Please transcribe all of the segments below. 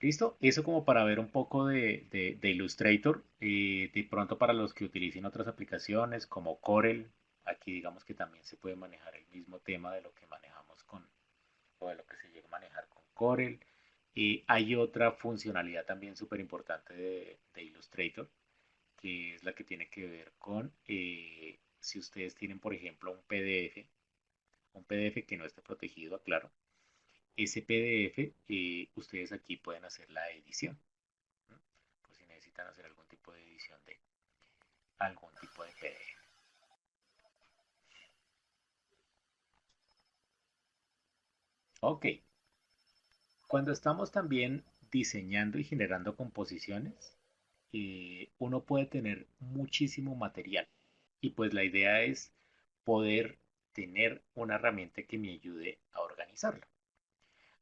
¿Listo? Eso como para ver un poco de Illustrator. De pronto para los que utilicen otras aplicaciones como Corel, aquí digamos que también se puede manejar el mismo tema de lo que manejamos con, o de lo que se llega a manejar con Corel. Y hay otra funcionalidad también súper importante de Illustrator, que es la que tiene que ver con si ustedes tienen, por ejemplo, un PDF que no esté protegido, aclaro, ese PDF, ustedes aquí pueden hacer la edición. ¿No? Pues si necesitan hacer algún tipo de edición de algún tipo de PDF. Ok, cuando estamos también diseñando y generando composiciones, uno puede tener muchísimo material y pues la idea es poder tener una herramienta que me ayude a organizarlo.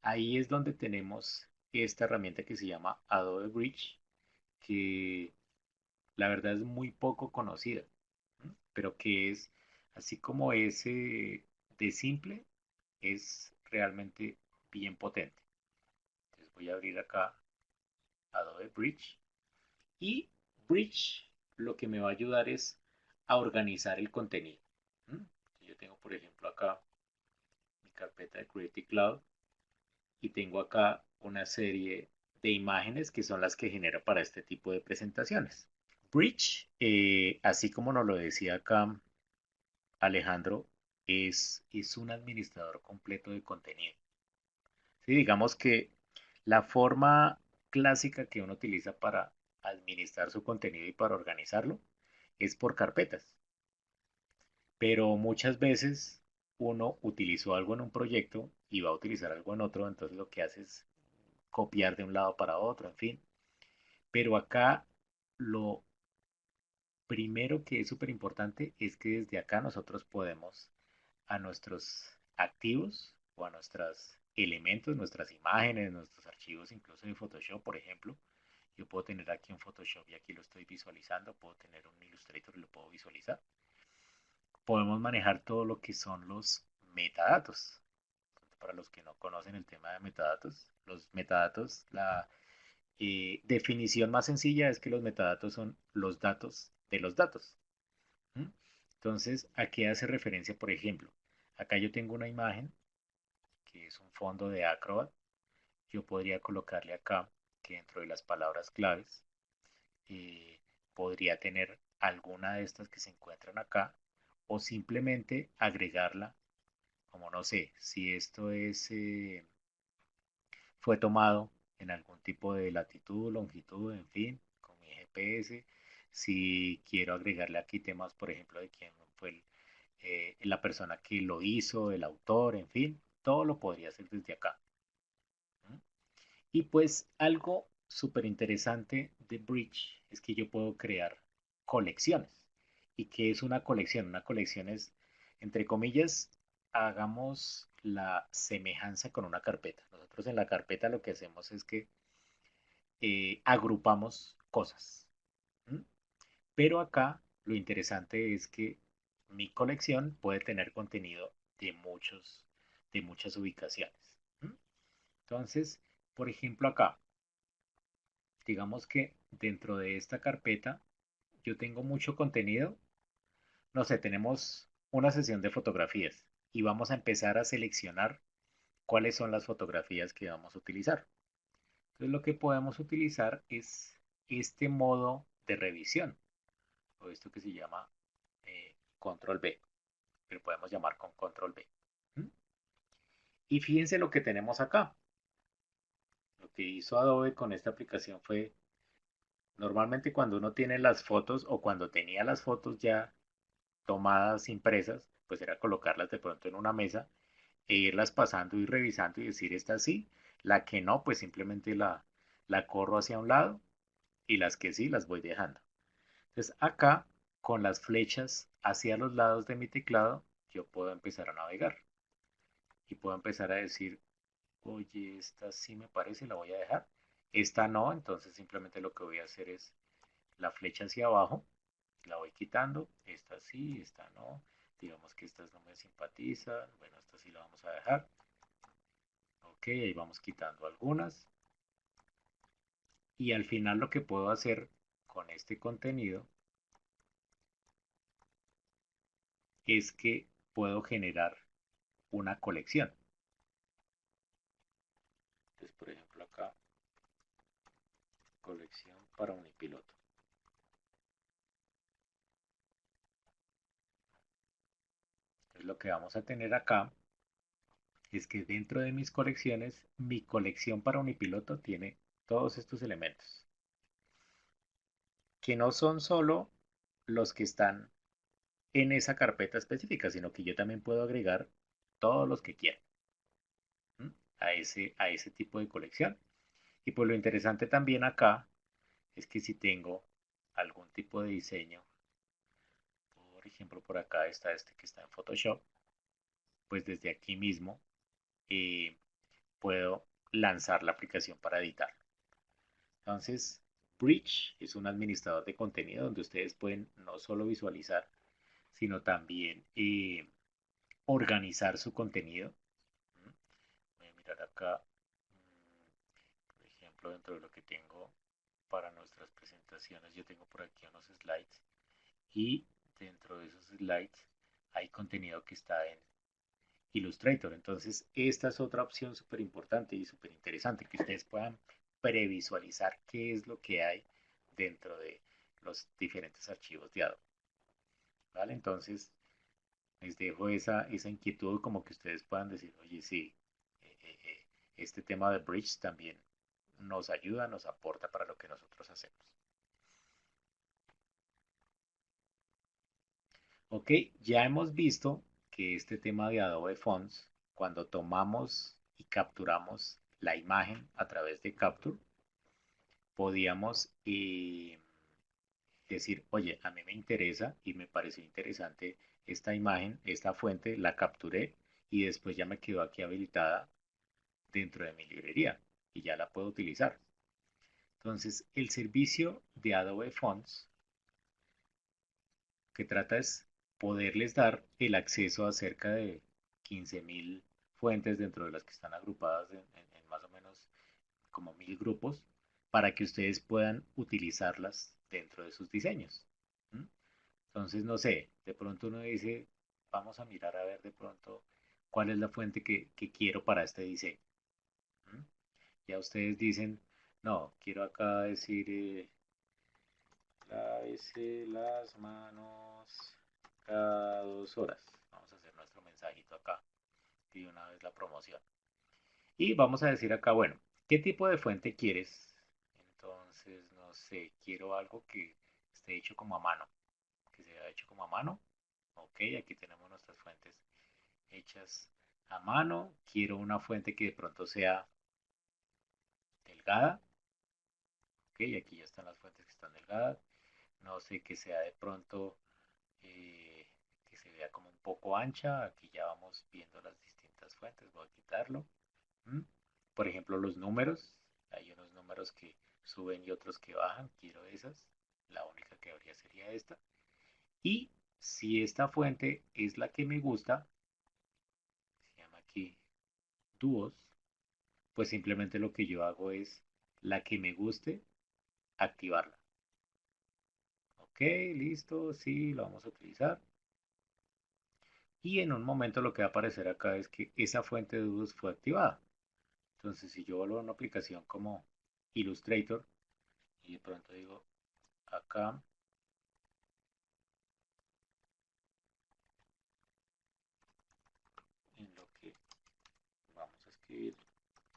Ahí es donde tenemos esta herramienta que se llama Adobe Bridge, que la verdad es muy poco conocida, ¿no? Pero que es, así como es de simple, es realmente bien potente. Entonces voy a abrir acá Adobe Bridge y Bridge lo que me va a ayudar es a organizar el contenido. ¿Mm? Yo tengo, por ejemplo, acá mi carpeta de Creative Cloud y tengo acá una serie de imágenes que son las que genero para este tipo de presentaciones. Bridge, así como nos lo decía acá Alejandro, es un administrador completo de contenido. Sí, digamos que la forma clásica que uno utiliza para administrar su contenido y para organizarlo es por carpetas, pero muchas veces uno utilizó algo en un proyecto y va a utilizar algo en otro, entonces lo que hace es copiar de un lado para otro, en fin. Pero acá lo primero que es súper importante es que desde acá nosotros podemos a nuestros activos o a nuestros elementos, nuestras imágenes, nuestros archivos, incluso de Photoshop, por ejemplo. Yo puedo tener aquí un Photoshop y aquí lo estoy visualizando, puedo tener un Illustrator y lo puedo visualizar. Podemos manejar todo lo que son los metadatos. Para los que no conocen el tema de metadatos, los metadatos, la definición más sencilla es que los metadatos son los datos de los datos. ¿Mm? Entonces, ¿a qué hace referencia, por ejemplo? Acá yo tengo una imagen que es un fondo de Acrobat. Yo podría colocarle acá que dentro de las palabras claves eh, podría tener alguna de estas que se encuentran acá o simplemente agregarla, como no sé, si esto fue tomado en algún tipo de latitud, longitud, en fin, con mi GPS. Si quiero agregarle aquí temas, por ejemplo, de quién fue la persona que lo hizo, el autor, en fin, todo lo podría hacer desde acá. ¿Mm? Y pues algo súper interesante de Bridge es que yo puedo crear colecciones. ¿Y qué es una colección? Una colección es, entre comillas, hagamos la semejanza con una carpeta. Nosotros en la carpeta lo que hacemos es que agrupamos cosas. ¿Mm? Pero acá lo interesante es que mi colección puede tener contenido de muchas ubicaciones. ¿Mm? Entonces, por ejemplo, acá, digamos que dentro de esta carpeta yo tengo mucho contenido. No sé, tenemos una sesión de fotografías y vamos a empezar a seleccionar cuáles son las fotografías que vamos a utilizar. Entonces, lo que podemos utilizar es este modo de revisión o esto que se llama control B, que lo podemos llamar con control B. ¿Mm? Y fíjense lo que tenemos acá. Lo que hizo Adobe con esta aplicación fue, normalmente cuando uno tiene las fotos o cuando tenía las fotos ya tomadas, impresas, pues era colocarlas de pronto en una mesa e irlas pasando y revisando y decir esta sí, la que no, pues simplemente la corro hacia un lado y las que sí las voy dejando. Entonces acá, con las flechas hacia los lados de mi teclado, yo puedo empezar a navegar y puedo empezar a decir, oye, esta sí me parece, la voy a dejar. Esta no, entonces simplemente lo que voy a hacer es la flecha hacia abajo, la voy quitando, esta sí, esta no. Digamos que estas no me simpatizan, bueno, esta sí la vamos a dejar. Ok, ahí vamos quitando algunas. Y al final lo que puedo hacer con este contenido es que puedo generar una colección. Entonces, por ejemplo, acá, colección para Unipiloto. Entonces, lo que vamos a tener acá es que dentro de mis colecciones, mi colección para Unipiloto tiene todos estos elementos, que no son solo los que están en esa carpeta específica, sino que yo también puedo agregar todos los que quiera a ese tipo de colección. Y pues lo interesante también acá es que si tengo algún tipo de diseño, por ejemplo por acá está este que está en Photoshop, pues desde aquí mismo eh, puedo lanzar la aplicación para editarlo. Entonces, Bridge es un administrador de contenido donde ustedes pueden no solo visualizar, sino también organizar su contenido. Voy a mirar acá, por ejemplo, dentro de lo que tengo para nuestras presentaciones, yo tengo por aquí unos slides y dentro de esos slides hay contenido que está en Illustrator. Entonces, esta es otra opción súper importante y súper interesante, que ustedes puedan previsualizar qué es lo que hay dentro de los diferentes archivos de Adobe. ¿Vale? Entonces, les dejo esa inquietud como que ustedes puedan decir, oye, sí, este tema de Bridge también nos ayuda, nos aporta para lo que nosotros hacemos. Ok, ya hemos visto que este tema de Adobe Fonts, cuando tomamos y capturamos la imagen a través de Capture, podíamos decir, oye, a mí me interesa y me pareció interesante esta imagen, esta fuente, la capturé y después ya me quedó aquí habilitada dentro de mi librería y ya la puedo utilizar. Entonces, el servicio de Adobe Fonts que trata es poderles dar el acceso a cerca de 15.000 fuentes dentro de las que están agrupadas en más o menos como 1.000 grupos para que ustedes puedan utilizarlas dentro de sus diseños. ¿Mm? Entonces, no sé, de pronto uno dice, vamos a mirar a ver de pronto cuál es la fuente que quiero para este diseño. ¿Mm? Ya ustedes dicen, no, quiero acá decir, lávese las manos cada 2 horas. Vamos a hacer nuestro mensajito acá y una vez la promoción. Y vamos a decir acá, bueno, ¿qué tipo de fuente quieres? Entonces, no sé, quiero algo que esté hecho como a mano, que sea hecho como a mano. Ok, aquí tenemos nuestras fuentes hechas a mano. Quiero una fuente que de pronto sea delgada. Ok, aquí ya están las fuentes que están delgadas. No sé, que sea de pronto que se vea como un poco ancha. Aquí ya vamos viendo las distintas fuentes. Voy a quitarlo. ¿Mm? Por ejemplo, los números. Hay unos números que suben y otros que bajan. Quiero esas. La única que habría sería esta. Y si esta fuente es la que me gusta, se llama aquí dúos, pues simplemente lo que yo hago es la que me guste, activarla. Ok, listo, sí, lo vamos a utilizar. Y en un momento lo que va a aparecer acá es que esa fuente de dúos fue activada. Entonces, si yo vuelvo a una aplicación como Illustrator y de pronto digo acá, en lo que vamos a escribir,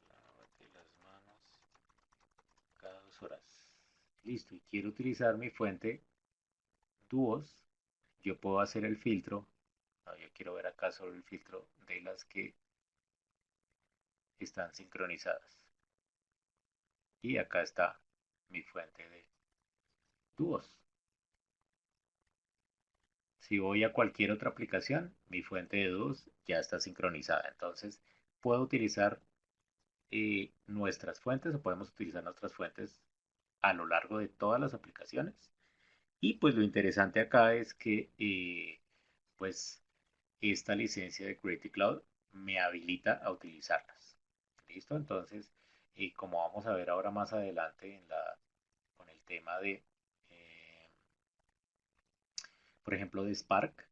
lávate las manos cada 2 horas. Listo, y quiero utilizar mi fuente dúos, yo puedo hacer el filtro. No, yo quiero ver acá solo el filtro de las que están sincronizadas. Y acá está mi fuente de dúos. Si voy a cualquier otra aplicación, mi fuente de dúos ya está sincronizada. Entonces, puedo utilizar nuestras fuentes o podemos utilizar nuestras fuentes a lo largo de todas las aplicaciones. Y pues lo interesante acá es que pues esta licencia de Creative Cloud me habilita a utilizarlas. ¿Listo? Entonces, Y como vamos a ver ahora más adelante con el tema de, eh, por ejemplo, de Spark,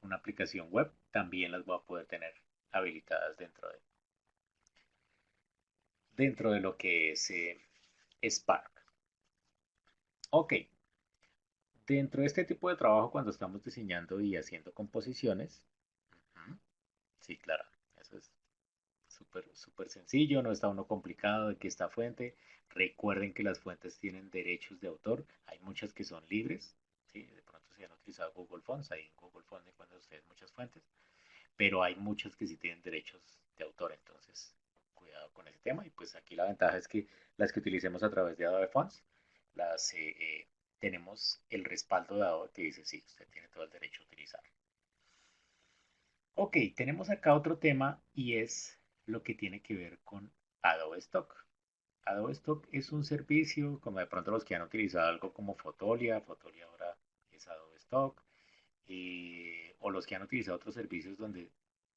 una aplicación web, también las voy a poder tener habilitadas dentro de lo que es Spark. Ok, dentro de este tipo de trabajo, cuando estamos diseñando y haciendo composiciones, ujú, sí, claro, eso es súper, súper sencillo, no está uno complicado de que esta fuente. Recuerden que las fuentes tienen derechos de autor, hay muchas que son libres, ¿sí? De pronto si han utilizado Google Fonts, ahí en Google Fonts encuentran ustedes muchas fuentes, pero hay muchas que sí tienen derechos de autor, entonces cuidado con ese tema. Y pues aquí la ventaja es que las que utilicemos a través de Adobe Fonts, las tenemos el respaldo de Adobe que dice sí, usted tiene todo el derecho a utilizar. Ok, tenemos acá otro tema y es lo que tiene que ver con Adobe Stock. Adobe Stock es un servicio, como de pronto los que han utilizado algo como Fotolia, Fotolia ahora es Adobe Stock, o los que han utilizado otros servicios donde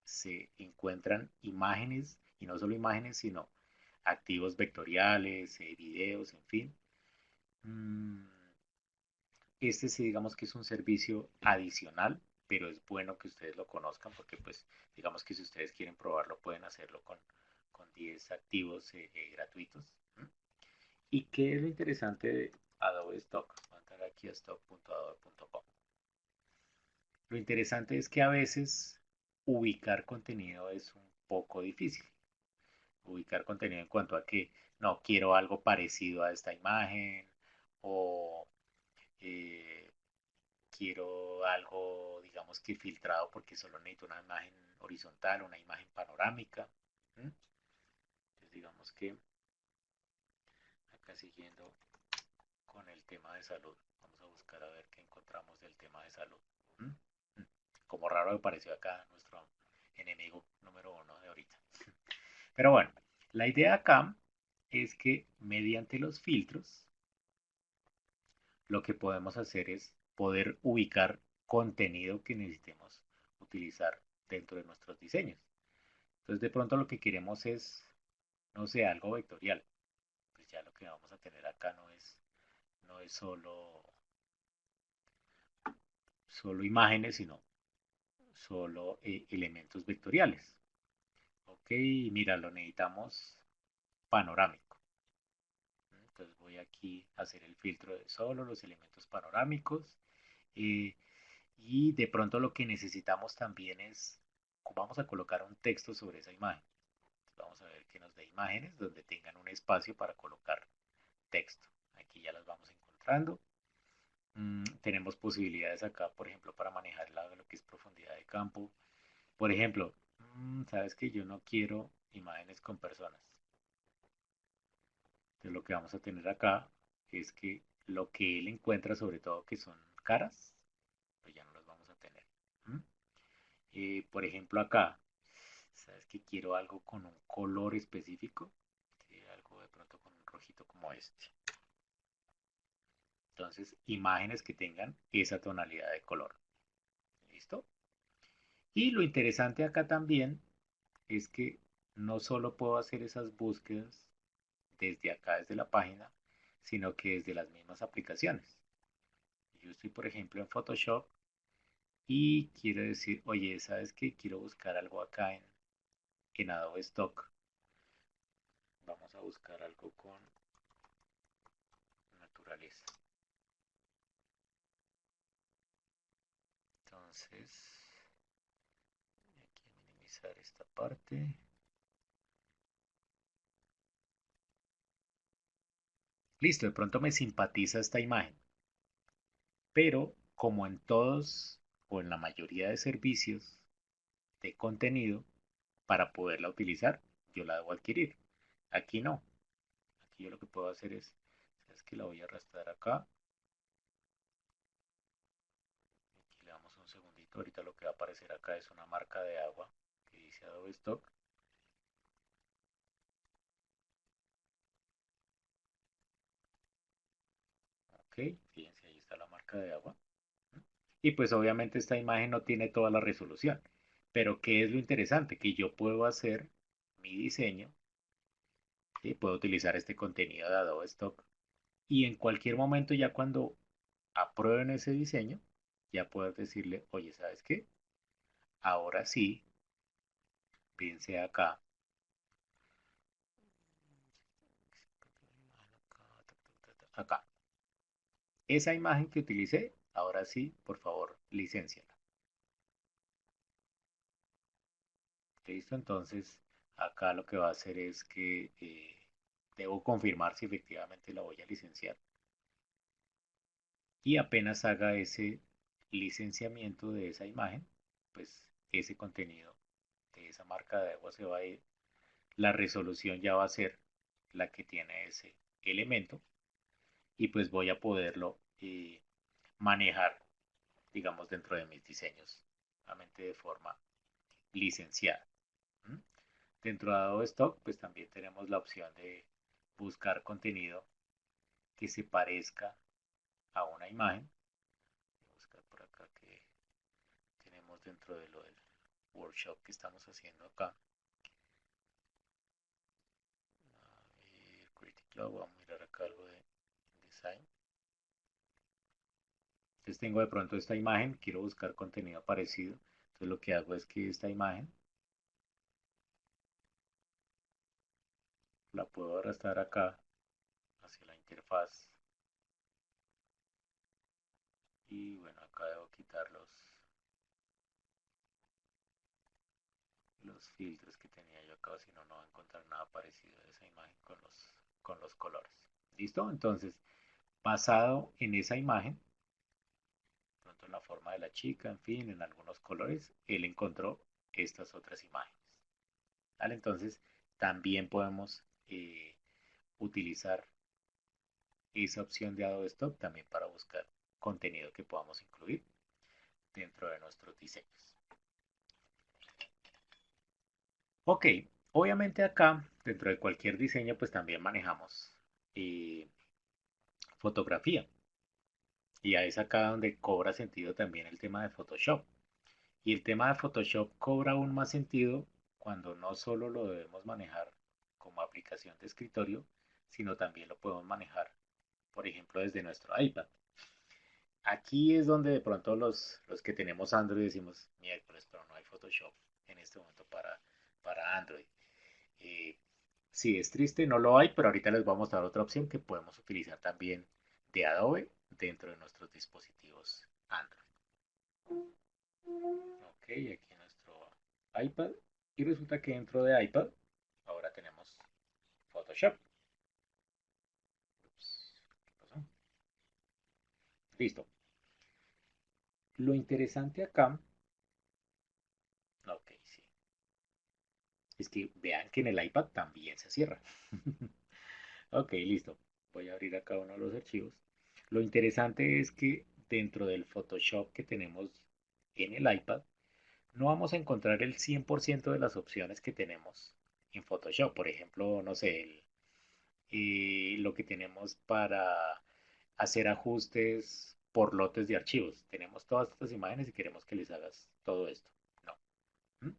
se encuentran imágenes, y no solo imágenes, sino activos vectoriales, videos, en fin. Mm, Este sí, digamos que es un servicio adicional, pero es bueno que ustedes lo conozcan porque pues digamos que si ustedes quieren probarlo pueden hacerlo con 10 activos gratuitos. ¿M? ¿Y qué es lo interesante de Adobe Stock? Voy a entrar aquí a stock.adobe.com. Lo interesante es que a veces ubicar contenido es un poco difícil. Ubicar contenido en cuanto a que no quiero algo parecido a esta imagen o eh, quiero algo, digamos que filtrado porque solo necesito una imagen horizontal, una imagen panorámica. ¿M? Entonces digamos que acá siguiendo con el tema de salud, vamos a buscar a ver qué encontramos del tema de salud. ¿M? Como raro me pareció acá nuestro enemigo número uno de ahorita. Pero bueno, la idea acá es que mediante los filtros lo que podemos hacer es poder ubicar contenido que necesitemos utilizar dentro de nuestros diseños. Entonces de pronto lo que queremos es, no sé, algo vectorial. Pues ya lo que vamos a tener acá no es solo imágenes, sino solo elementos vectoriales. Ok, mira, lo necesitamos panorámico. Entonces voy aquí a hacer el filtro de solo los elementos panorámicos. eh, y de pronto lo que necesitamos también es, vamos a colocar un texto sobre esa imagen. Entonces vamos a ver que nos dé imágenes donde tengan un espacio para colocar texto. Aquí ya las vamos encontrando. Tenemos posibilidades acá, por ejemplo, para manejar lo que es profundidad de campo. Por ejemplo, sabes que yo no quiero imágenes con personas. Entonces lo que vamos a tener acá es que lo que él encuentra, sobre todo que son caras, pues ya no las vamos a tener. ¿Mm? Por ejemplo, acá, sabes que quiero algo con un color específico, ¿sí? Algo de pronto con un rojito como este. Entonces, imágenes que tengan esa tonalidad de color. ¿Listo? Y lo interesante acá también es que no solo puedo hacer esas búsquedas desde acá, desde la página, sino que desde las mismas aplicaciones. Yo estoy, por ejemplo, en Photoshop y quiero decir, oye, ¿sabes qué? Quiero buscar algo acá en Adobe Stock. Vamos a buscar algo con naturaleza. Entonces, aquí minimizar esta parte. Listo, de pronto me simpatiza esta imagen, pero como en todos o en la mayoría de servicios de contenido, para poderla utilizar, yo la debo adquirir. Aquí no. Aquí yo lo que puedo hacer es que la voy a arrastrar acá. Aquí le damos un segundito. Ahorita lo que va a aparecer acá es una marca de agua que dice Adobe Stock. Ok, fíjense, ahí está la marca de agua. Y pues obviamente esta imagen no tiene toda la resolución. Pero ¿qué es lo interesante? Que yo puedo hacer mi diseño ¿sí? Puedo utilizar este contenido de Adobe Stock y en cualquier momento ya cuando aprueben ese diseño, ya poder decirle, oye, ¿sabes qué? Ahora sí, piense acá. Acá. Esa imagen que utilicé, ahora sí, por favor, licénciala. Listo, entonces acá lo que va a hacer es que debo confirmar si efectivamente la voy a licenciar. Y apenas haga ese licenciamiento de esa imagen, pues ese contenido de esa marca de agua se va a ir. La resolución ya va a ser la que tiene ese elemento y pues voy a poderlo manejar, digamos, dentro de mis diseños, realmente de forma licenciada. ¿Mm? Dentro de Adobe Stock, pues también tenemos la opción de buscar contenido que se parezca a una imagen. Voy a buscar por acá que tenemos dentro de lo del workshop que estamos haciendo acá. A ver, Critic Log, vamos a mirar acá algo de design. Entonces tengo de pronto esta imagen, quiero buscar contenido parecido. Entonces lo que hago es que esta imagen la puedo arrastrar acá hacia la interfaz. Y bueno, acá debo quitar los filtros que tenía yo acá, si no, no va a encontrar nada parecido de esa imagen con los colores. ¿Listo? Entonces, basado en esa imagen, pronto en la forma de la chica, en fin, en algunos colores, él encontró estas otras imágenes. ¿Vale? Entonces, también podemos utilizar esa opción de Adobe Stock también para buscar contenido que podamos incluir dentro de nuestros diseños. Ok, obviamente acá, dentro de cualquier diseño, pues también manejamos eh, fotografía. Y ahí es acá donde cobra sentido también el tema de Photoshop. Y el tema de Photoshop cobra aún más sentido cuando no solo lo debemos manejar como aplicación de escritorio, sino también lo podemos manejar, por ejemplo, desde nuestro iPad. Aquí es donde de pronto los que tenemos Android decimos, miércoles, pero no hay Photoshop en este momento para Android. Eh, sí, es triste, no lo hay, pero ahorita les voy a mostrar otra opción que podemos utilizar también de Adobe dentro de nuestros dispositivos Android. Ok, aquí nuestro iPad. Y resulta que dentro de iPad ahora tenemos Photoshop. Ups, ¿qué pasó? Listo. Lo interesante acá, ok, sí, es que vean que en el iPad también se cierra. Ok, listo. Voy a abrir acá uno de los archivos. Lo interesante es que dentro del Photoshop que tenemos en el iPad, no vamos a encontrar el 100% de las opciones que tenemos en Photoshop. Por ejemplo, no sé, lo que tenemos para hacer ajustes por lotes de archivos. Tenemos todas estas imágenes y queremos que les hagas todo esto. No. ¿Mm?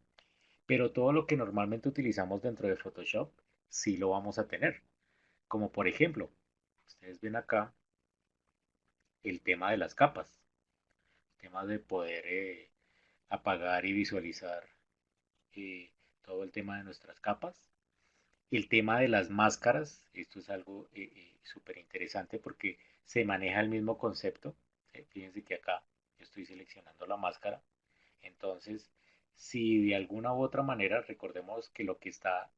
Pero todo lo que normalmente utilizamos dentro de Photoshop, sí lo vamos a tener. Como por ejemplo, ustedes ven acá el tema de las capas, el tema de poder apagar y visualizar eh, todo el tema de nuestras capas. El tema de las máscaras, esto es algo súper interesante porque se maneja el mismo concepto. Fíjense que acá yo estoy seleccionando la máscara. Entonces, si de alguna u otra manera recordemos que lo que está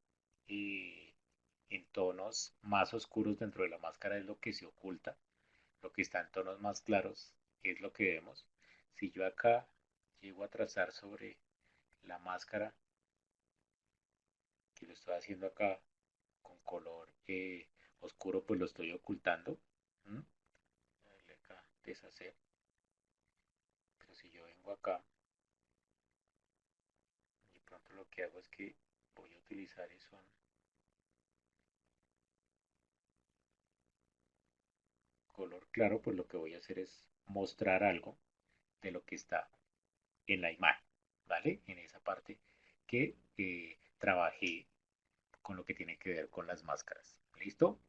eh, en tonos más oscuros dentro de la máscara es lo que se oculta, lo que está en tonos más claros es lo que vemos. Si yo acá llego a trazar sobre la máscara, que lo estoy haciendo acá con color oscuro, pues lo estoy ocultando. ¿Mm? Darle acá, deshacer. Pero si yo vengo acá y pronto lo que hago es que voy a utilizar eso en color claro, pues lo que voy a hacer es mostrar algo de lo que está en la imagen, ¿vale? En esa parte que trabajé con lo que tiene que ver con las máscaras. ¿Listo?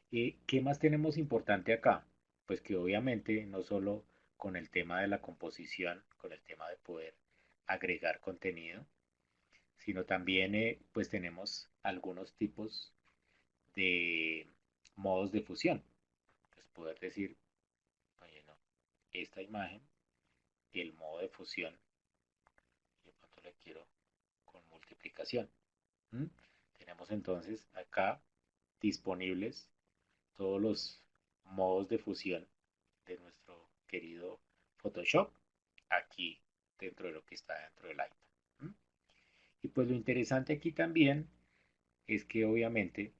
¿Qué más tenemos importante acá? Pues que obviamente no solo con el tema de la composición, con el tema de poder agregar contenido, sino también pues tenemos algunos tipos de modos de fusión. Pues poder decir, oye, no, esta imagen, el modo de fusión, yo pronto le quiero con multiplicación. ¿Mm? Tenemos entonces acá disponibles todos los modos de fusión de nuestro querido Photoshop aquí dentro de lo que está dentro del iPad. ¿Mm? Y pues lo interesante aquí también es que obviamente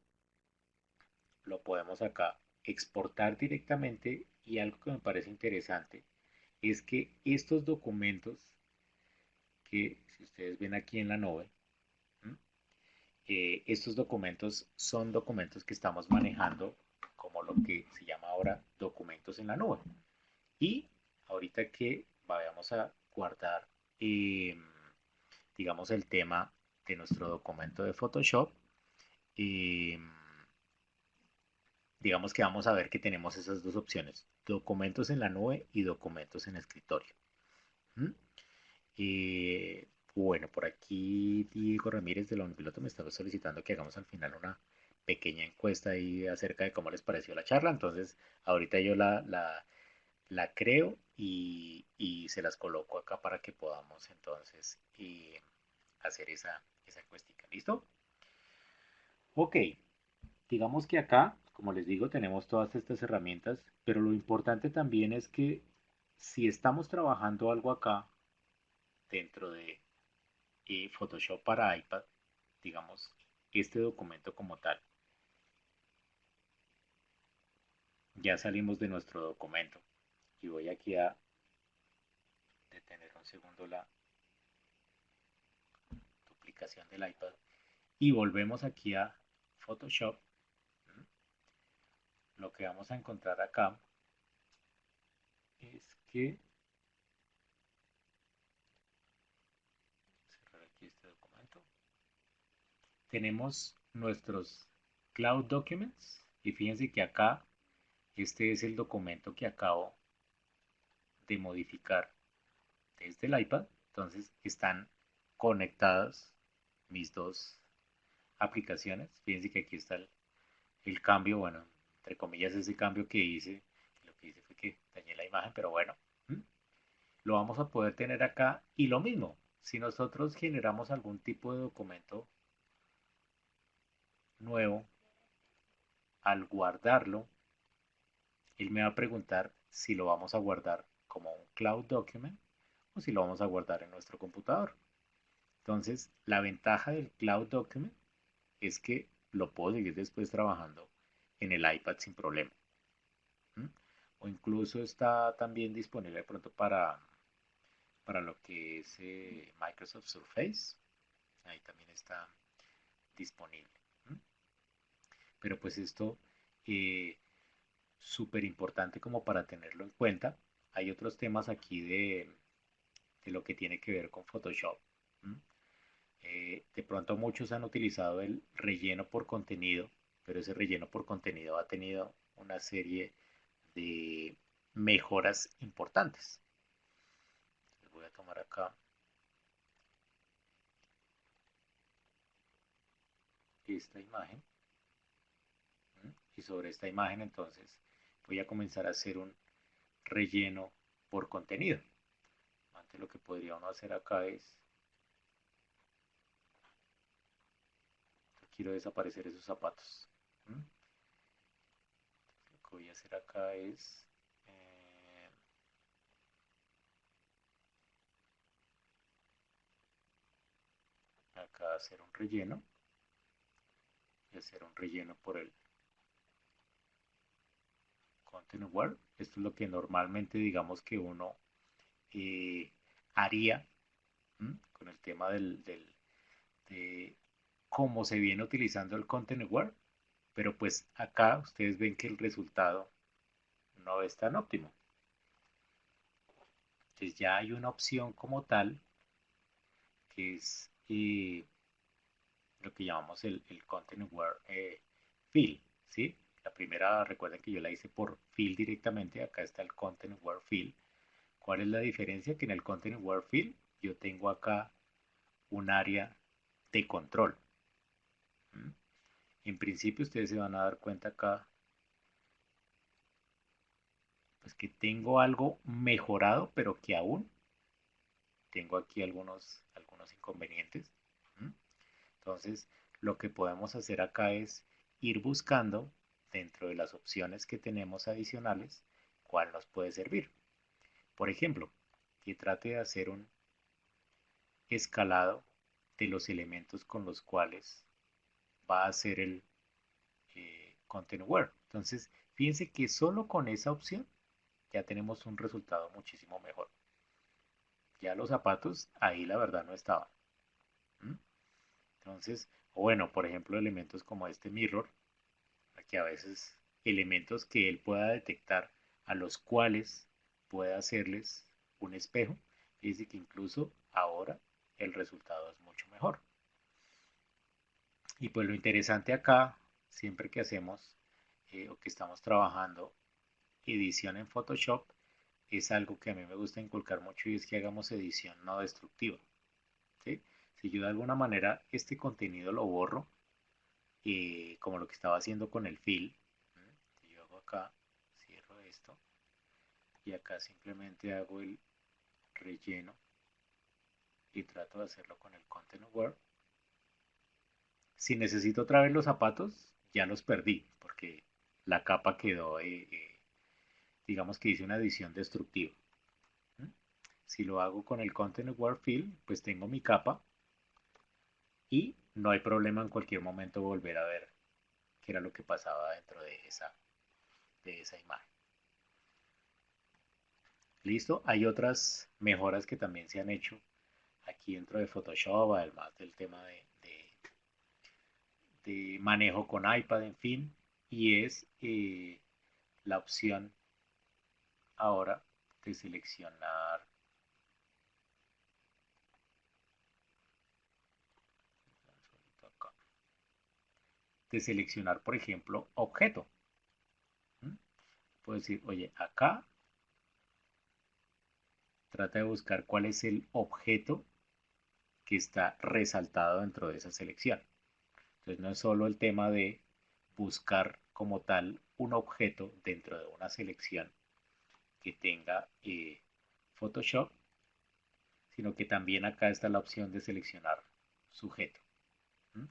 lo podemos acá exportar directamente y algo que me parece interesante es que estos documentos que si ustedes ven aquí en la nube, estos documentos son documentos que estamos manejando como lo que se llama ahora documentos en la nube. Y ahorita que vayamos a guardar, eh, digamos, el tema de nuestro documento de Photoshop, eh, digamos que vamos a ver que tenemos esas dos opciones, documentos en la nube y documentos en escritorio. ¿Mm? Eh, bueno, por aquí Diego Ramírez de la Unipiloto me estaba solicitando que hagamos al final una pequeña encuesta ahí acerca de cómo les pareció la charla. Entonces, ahorita yo la creo y se las coloco acá para que podamos entonces hacer esa encuestica. ¿Listo? Ok, digamos que acá, como les digo, tenemos todas estas herramientas, pero lo importante también es que si estamos trabajando algo acá dentro de Photoshop para iPad, digamos, este documento como tal, ya salimos de nuestro documento y voy aquí a detener un segundo la duplicación del iPad y volvemos aquí a Photoshop. Lo que vamos a encontrar acá es que cerrar aquí este documento. Tenemos nuestros Cloud Documents y fíjense que acá este es el documento que acabo de modificar desde el iPad. Entonces están conectadas mis dos aplicaciones. Fíjense que aquí está el cambio, bueno, entre comillas ese cambio que hice. Lo que hice fue que dañé la imagen, pero bueno, lo vamos a poder tener acá. Y lo mismo, si nosotros generamos algún tipo de documento nuevo, al guardarlo, él me va a preguntar si lo vamos a guardar como un Cloud Document o si lo vamos a guardar en nuestro computador. Entonces, la ventaja del Cloud Document es que lo puedo seguir después trabajando en el iPad sin problema. ¿Mm? O incluso está también disponible de pronto para lo que es Microsoft Surface. Ahí también está disponible. ¿Mm? Pero pues esto eh, súper importante como para tenerlo en cuenta. Hay otros temas aquí de lo que tiene que ver con Photoshop. ¿Mm? De pronto muchos han utilizado el relleno por contenido, pero ese relleno por contenido ha tenido una serie de mejoras importantes. Voy a tomar acá esta imagen, ¿m? Y sobre esta imagen entonces voy a comenzar a hacer un relleno por contenido. Antes lo que podría uno hacer acá es, quiero desaparecer esos zapatos. ¿M? Lo que voy a hacer acá es acá hacer un relleno y hacer un relleno por el content aware. Esto es lo que normalmente digamos que uno eh, haría con el tema de cómo se viene utilizando el content aware, pero pues acá ustedes ven que el resultado no es tan óptimo. Entonces ya hay una opción como tal que es, lo que llamamos el Content Aware Fill, ¿sí? La primera, recuerden que yo la hice por Fill directamente, acá está el Content Aware Fill. ¿Cuál es la diferencia? Que en el Content Aware Fill yo tengo acá un área de control. ¿Mm? En principio ustedes se van a dar cuenta acá pues que tengo algo mejorado, pero que aún tengo aquí algunos inconvenientes. ¿Mm? Entonces, lo que podemos hacer acá es ir buscando dentro de las opciones que tenemos adicionales cuál nos puede servir. Por ejemplo, que trate de hacer un escalado de los elementos con los cuales va a hacer el Content Aware. Entonces, fíjense que solo con esa opción ya tenemos un resultado muchísimo mejor. Ya los zapatos ahí la verdad no estaban. ¿Mm? Entonces, o bueno, por ejemplo, elementos como este mirror, aquí a veces elementos que él pueda detectar a los cuales pueda hacerles un espejo, dice que incluso ahora el resultado es mucho mejor. Y pues lo interesante acá, siempre que hacemos o que estamos trabajando edición en Photoshop, es algo que a mí me gusta inculcar mucho y es que hagamos edición no destructiva. ¿Sí? Si yo de alguna manera este contenido lo borro, como lo que estaba haciendo con el fill, yo hago acá, cierro esto y acá simplemente hago el relleno y trato de hacerlo con el Content Aware. Si necesito otra vez los zapatos, ya los perdí porque la capa quedó, digamos que hice una edición destructiva. ¿Mm? Si lo hago con el Content Aware Fill, pues tengo mi capa y no hay problema en cualquier momento volver a ver qué era lo que pasaba dentro de esa imagen. Listo, hay otras mejoras que también se han hecho aquí dentro de Photoshop, además del tema de manejo con iPad, en fin, y es la opción ahora de seleccionar, por ejemplo, objeto. ¿Mm? Puedo decir, oye, acá trata de buscar cuál es el objeto que está resaltado dentro de esa selección. Entonces no es solo el tema de buscar como tal un objeto dentro de una selección que tenga Photoshop, sino que también acá está la opción de seleccionar sujeto.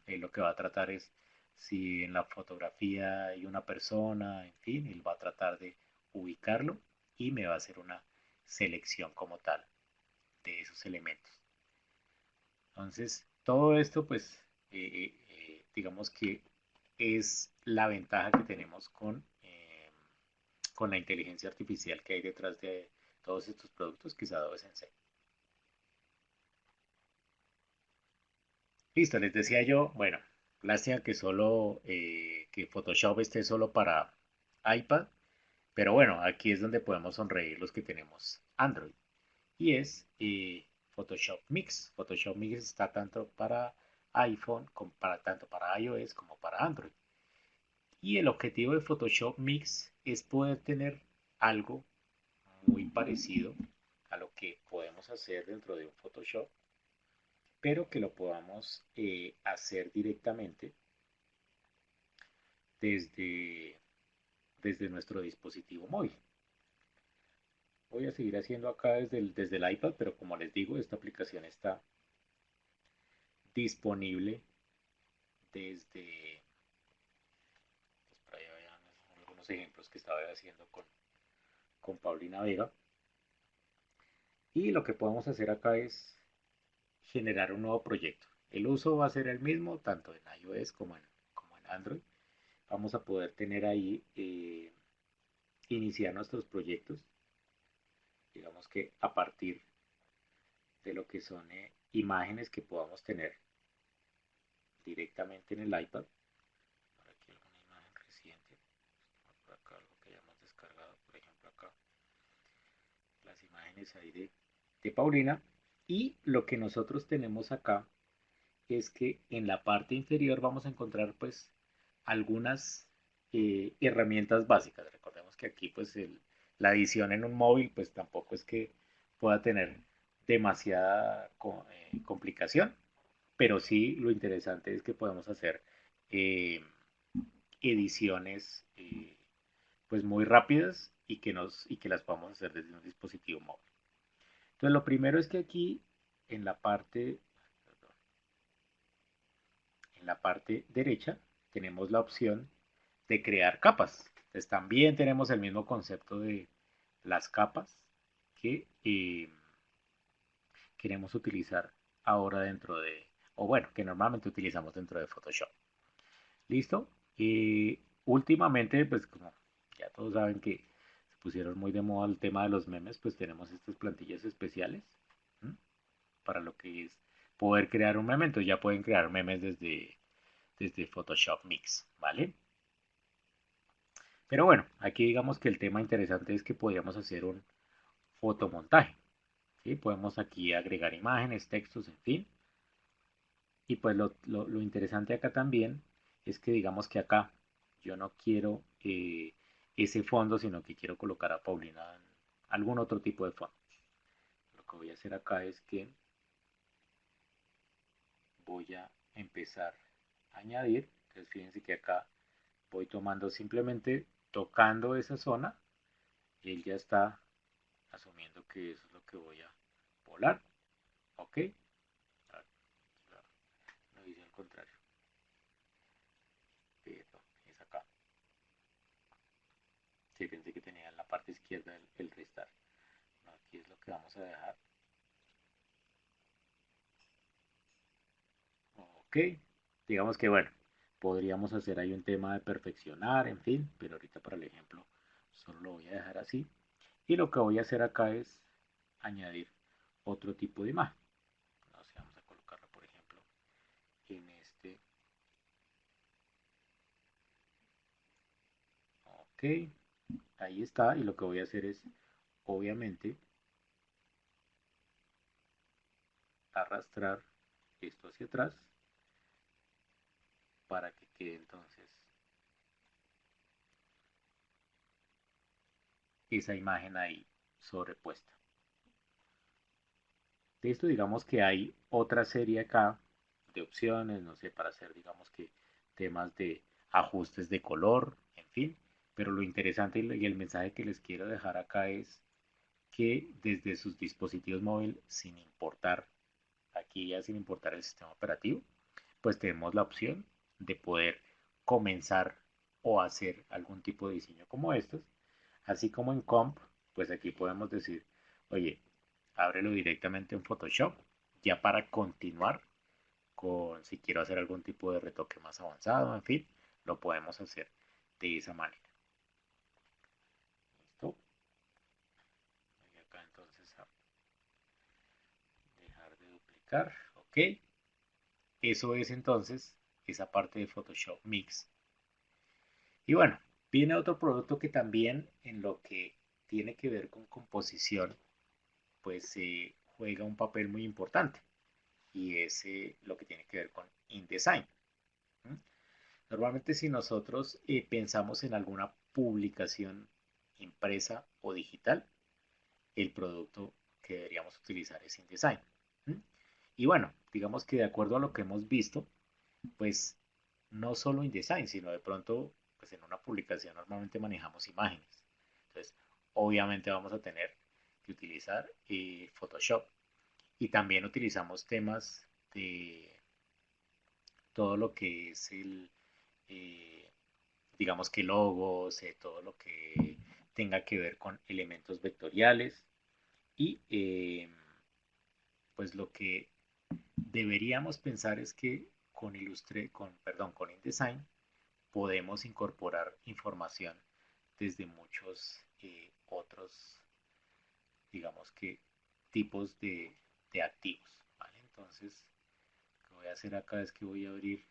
Lo que va a tratar es si en la fotografía hay una persona, en fin, él va a tratar de ubicarlo y me va a hacer una selección como tal de esos elementos. Entonces, todo esto, pues, digamos que es la ventaja que tenemos con la inteligencia artificial que hay detrás de todos estos productos que es Adobe Sensei. Listo, les decía yo, bueno, lástima que solo, que Photoshop esté solo para iPad, pero bueno, aquí es donde podemos sonreír los que tenemos Android. Y es Photoshop Mix. Photoshop Mix está tanto para iPhone, como tanto para iOS como para Android. Y el objetivo de Photoshop Mix es poder tener algo muy parecido a lo que podemos hacer dentro de un Photoshop, pero que lo podamos hacer directamente desde, desde nuestro dispositivo móvil. Voy a seguir haciendo acá desde el iPad, pero como les digo, esta aplicación está disponible desde, pues por ahí vayan algunos ejemplos que estaba haciendo con Paulina Vega. Y lo que podemos hacer acá es generar un nuevo proyecto. El uso va a ser el mismo tanto en iOS como en Android. Vamos a poder tener ahí, iniciar nuestros proyectos, digamos que a partir de lo que son imágenes que podamos tener directamente en el iPad. Por aquí alguna imagen reciente, por acá algo que hayamos descargado, por ejemplo acá las imágenes ahí de Paulina. Y lo que nosotros tenemos acá es que en la parte inferior vamos a encontrar pues algunas herramientas básicas. Recordemos que aquí pues la edición en un móvil pues tampoco es que pueda tener demasiada complicación, pero sí lo interesante es que podemos hacer eh, ediciones pues muy rápidas y que las podamos hacer desde un dispositivo móvil. Entonces lo primero es que aquí en la parte, perdón, en la parte derecha tenemos la opción de crear capas. Entonces también tenemos el mismo concepto de las capas que queremos utilizar ahora dentro de, o bueno, que normalmente utilizamos dentro de Photoshop. ¿Listo? Y últimamente, pues como ya todos saben que se pusieron muy de moda el tema de los memes, pues tenemos estas plantillas especiales, ¿m? Para lo que es poder crear un meme. Entonces ya pueden crear memes desde Photoshop Mix, ¿vale? Pero bueno, aquí digamos que el tema interesante es que podríamos hacer un fotomontaje, ¿sí? Podemos aquí agregar imágenes, textos, en fin. Y pues lo interesante acá también es que digamos que acá yo no quiero ese fondo, sino que quiero colocar a Paulina en algún otro tipo de fondo. Lo que voy a hacer acá es que voy a empezar a añadir. Entonces fíjense que acá voy tomando simplemente tocando esa zona. Él ya está asumiendo que eso es lo que voy a volar. Ok. Ah, no hice al contrario. Pero es acá. Sí, pensé que tenía en la parte izquierda el restart. No, aquí es lo que vamos a dejar. Ok. Digamos que bueno, podríamos hacer ahí un tema de perfeccionar, en fin, pero ahorita para el ejemplo solo lo voy a dejar así. Y lo que voy a hacer acá es añadir otro tipo de imagen. No sé, vamos a colocarla, por ejemplo, en este. Ok, ahí está. Y lo que voy a hacer es, obviamente, arrastrar esto hacia atrás para que quede entonces esa imagen ahí sobrepuesta. De esto digamos que hay otra serie acá de opciones, no sé, para hacer digamos que temas de ajustes de color, en fin, pero lo interesante y el mensaje que les quiero dejar acá es que desde sus dispositivos móviles, sin importar, aquí ya sin importar el sistema operativo, pues tenemos la opción de poder comenzar o hacer algún tipo de diseño como estos, así como en Comp, pues aquí podemos decir, oye, ábrelo directamente en Photoshop, ya para continuar con si quiero hacer algún tipo de retoque más avanzado, en fin, lo podemos hacer de esa manera. ¿Listo? Voy acá entonces a dejar de duplicar, ok. Eso es entonces esa parte de Photoshop Mix. Y bueno, viene otro producto que también en lo que tiene que ver con composición, pues juega un papel muy importante y es lo que tiene que ver con InDesign. ¿Mm? Normalmente si nosotros pensamos en alguna publicación impresa o digital, el producto que deberíamos utilizar es InDesign. ¿Mm? Y bueno, digamos que de acuerdo a lo que hemos visto, pues no solo InDesign, sino de pronto, pues en una publicación normalmente manejamos imágenes. Entonces, obviamente vamos a tener que utilizar Photoshop. Y también utilizamos temas de todo lo que es eh, digamos que logos, todo lo que tenga que ver con elementos vectoriales y pues lo que deberíamos pensar es que con perdón, con InDesign podemos incorporar información desde muchos otros, digamos que, tipos de activos. ¿Vale? Entonces, lo que voy a hacer acá es que voy a abrir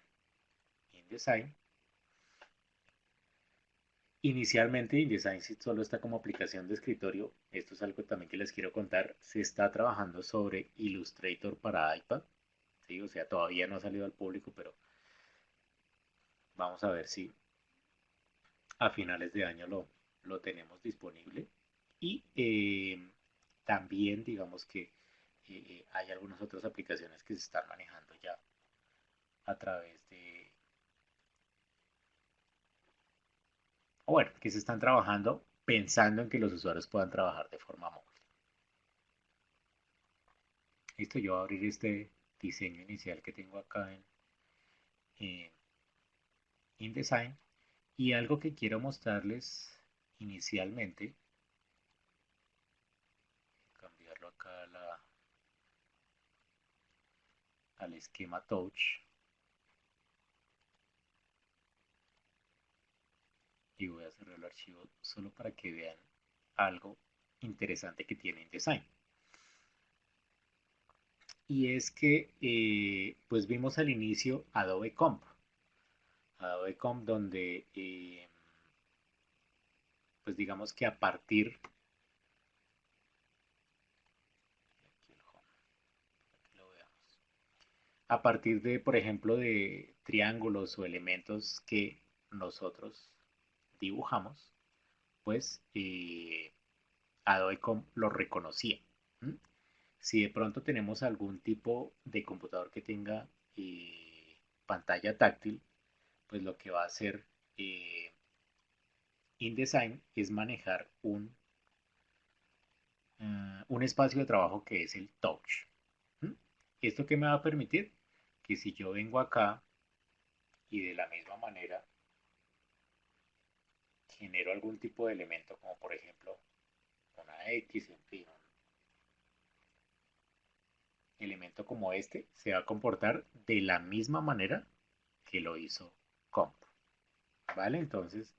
InDesign. Inicialmente InDesign solo está como aplicación de escritorio. Esto es algo también que les quiero contar. Se está trabajando sobre Illustrator para iPad. ¿sí? O sea, todavía no ha salido al público, pero vamos a ver si a finales de año lo tenemos disponible. Y también, digamos que hay algunas otras aplicaciones que se están manejando ya a través de, o bueno, que se están trabajando pensando en que los usuarios puedan trabajar de forma móvil. Listo, yo voy a abrir este diseño inicial que tengo acá en InDesign y algo que quiero mostrarles inicialmente, cambiarlo acá al esquema touch y voy a cerrar el archivo solo para que vean algo interesante que tiene InDesign. Y es que pues vimos al inicio Adobe Comp donde pues digamos que a partir aquí el home, aquí lo veamos, a partir de por ejemplo de triángulos o elementos que nosotros dibujamos, pues Adobe Comp lo reconocía. ¿Mm? Si de pronto tenemos algún tipo de computador que tenga pantalla táctil, pues lo que va a hacer eh, InDesign es manejar un espacio de trabajo que es el touch. ¿Mm? ¿Esto qué me va a permitir? Que si yo vengo acá y de la misma manera genero algún tipo de elemento, como por ejemplo una X, en fin, un elemento como este, se va a comportar de la misma manera que lo hizo Comp. ¿Vale? Entonces,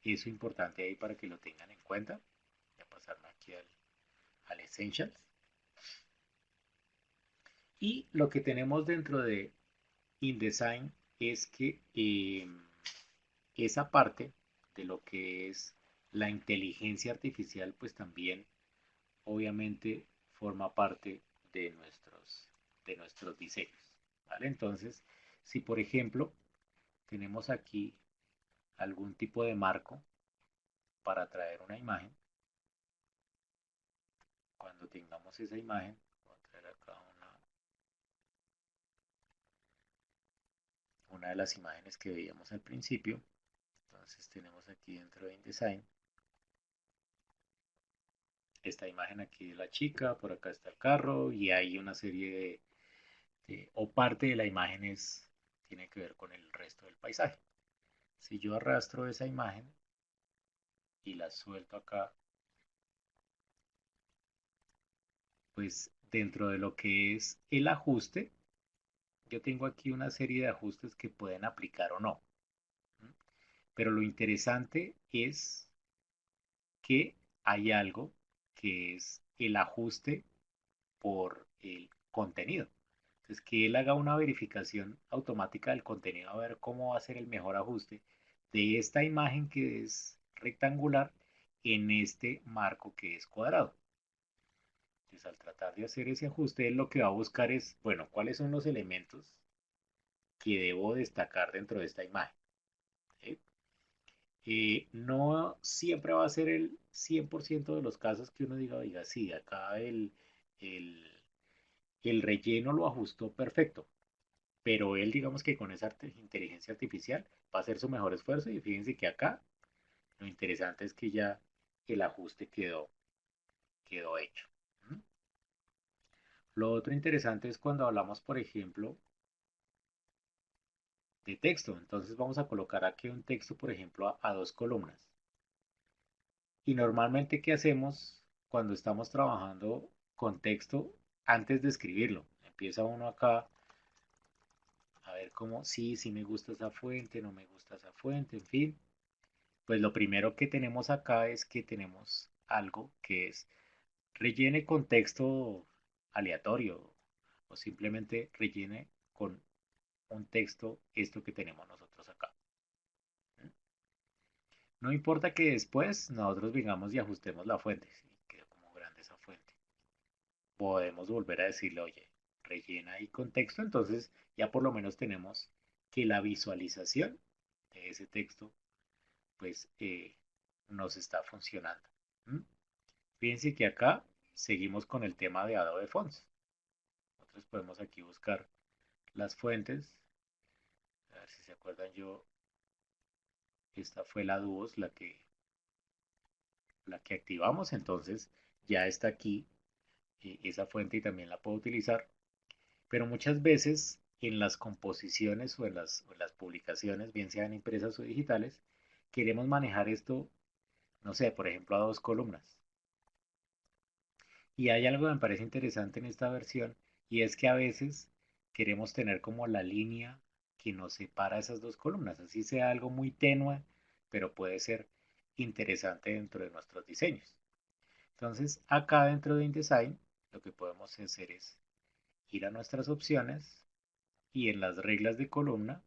eso es importante ahí para que lo tengan en cuenta. Voy a pasarme aquí al Essentials. Y lo que tenemos dentro de InDesign es que esa parte de lo que es la inteligencia artificial, pues también obviamente forma parte de nuestros diseños. ¿Vale? Entonces, si por ejemplo tenemos aquí algún tipo de marco para traer una imagen, cuando tengamos esa imagen, voy a traer acá una de las imágenes que veíamos al principio. Entonces tenemos aquí dentro de InDesign esta imagen aquí de la chica, por acá está el carro y hay una serie o parte de la imagen tiene que ver con el resto del paisaje. Si yo arrastro esa imagen y la suelto acá, pues dentro de lo que es el ajuste, yo tengo aquí una serie de ajustes que pueden aplicar o no. Pero lo interesante es que hay algo que es el ajuste por el contenido. Entonces, que él haga una verificación automática del contenido a ver cómo va a ser el mejor ajuste de esta imagen que es rectangular en este marco que es cuadrado. Entonces, al tratar de hacer ese ajuste, él lo que va a buscar es, bueno, cuáles son los elementos que debo destacar dentro de esta imagen. ¿Sí? No siempre va a ser el 100% de los casos que uno diga, oiga, sí, acá el, el relleno lo ajustó perfecto, pero él digamos que con esa inteligencia artificial va a hacer su mejor esfuerzo y fíjense que acá lo interesante es que ya el ajuste quedó hecho. ¿Mm? Lo otro interesante es cuando hablamos, por ejemplo, de texto. Entonces vamos a colocar aquí un texto, por ejemplo, a dos columnas. Y normalmente, ¿qué hacemos cuando estamos trabajando con texto antes de escribirlo? Empieza uno acá a ver cómo, sí, sí me gusta esa fuente, no me gusta esa fuente, en fin. Pues lo primero que tenemos acá es que tenemos algo que es rellene con texto aleatorio o simplemente rellene con un texto esto que tenemos nosotros acá. No importa que después nosotros vengamos y ajustemos la fuente, ¿sí? Quedó como grande esa fuente. Podemos volver a decirle, oye, rellena ahí con texto, entonces ya por lo menos tenemos que la visualización de ese texto pues nos está funcionando. ¿Mm? Fíjense que acá seguimos con el tema de Adobe Fonts. Nosotros podemos aquí buscar las fuentes. A ver si se acuerdan yo, esta fue la Duos la que activamos, entonces ya está aquí esa fuente y también la puedo utilizar. Pero muchas veces en las composiciones o en las publicaciones, bien sean impresas o digitales, queremos manejar esto, no sé, por ejemplo, a dos columnas. Y hay algo que me parece interesante en esta versión y es que a veces queremos tener como la línea que nos separa esas dos columnas, así sea algo muy tenue, pero puede ser interesante dentro de nuestros diseños. Entonces, acá dentro de InDesign, lo que podemos hacer es ir a nuestras opciones y en las reglas de columna,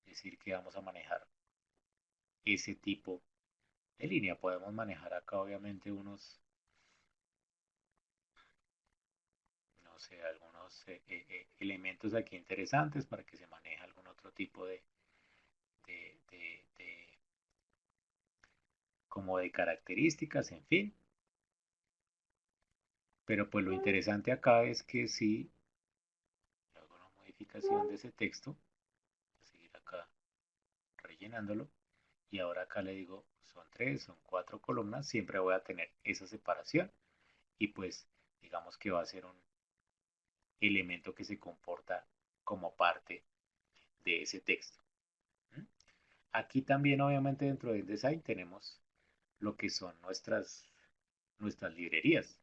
decir que vamos a manejar ese tipo de línea. Podemos manejar acá obviamente unos, no sé, algunos elementos aquí interesantes para que se maneje algún otro tipo de como de características, en fin. Pero pues lo interesante acá es que si hago una modificación de ese texto, voy a seguir acá rellenándolo, y ahora acá le digo, son tres, son cuatro columnas, siempre voy a tener esa separación y pues digamos que va a ser un elemento que se comporta como parte de ese texto. ¿Mm? Aquí también obviamente dentro de InDesign tenemos lo que son nuestras librerías.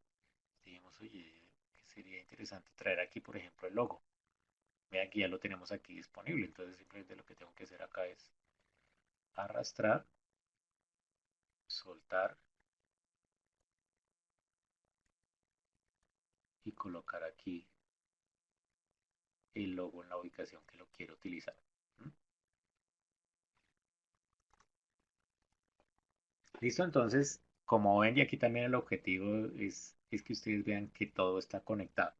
Dijimos, oye, sería interesante traer aquí, por ejemplo, el logo. Vean que ya lo tenemos aquí disponible, entonces simplemente lo que tengo que hacer acá es arrastrar, soltar y colocar aquí el logo en la ubicación que lo quiero utilizar. ¿Mm? Listo, entonces, como ven, y aquí también el objetivo es que ustedes vean que todo está conectado.